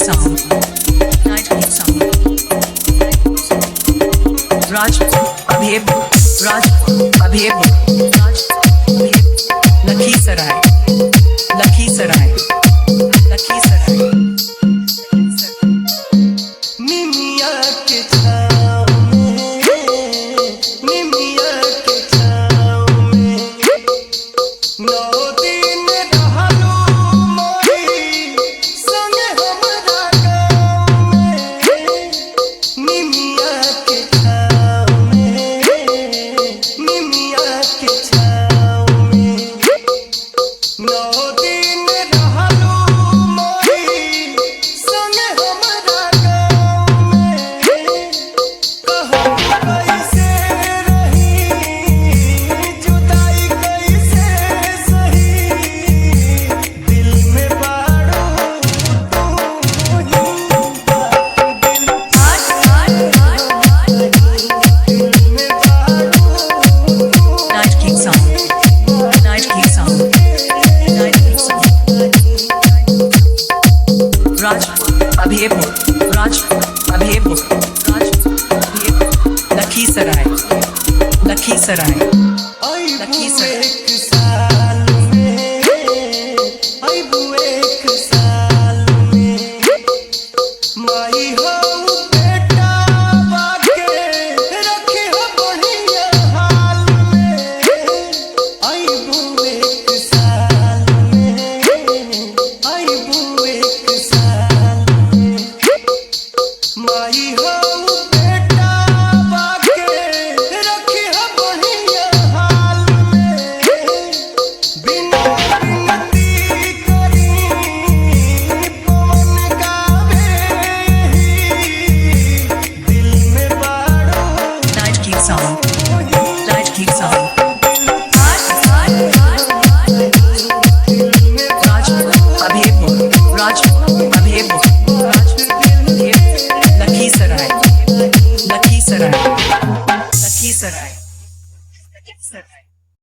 sound. Night King sound. Raj Abheb. Raj Abheb. Raj Abheb. Lakhisaray. Lakhisaray. Lakhisaray. निमिया के छाँव में, निमिया के छाँव में, 9 दिन रहलू मोरी संग हमरा गाँव में। निमिया के छाँव में, निमिया के छाँव में, 9 दिन रहलू मोरी संग हमरा गाँव में। कहू कैसे रही, जुदाई कैसे सही, दिल में बारू तू ही बात, दिल में बारू तू। Night King sound. Night King sound. Night King sound. Raj Abheb. Raj Abheb. Raj Abheb. Lakhisaray. Lakhisaray. आई लखीसराय। एक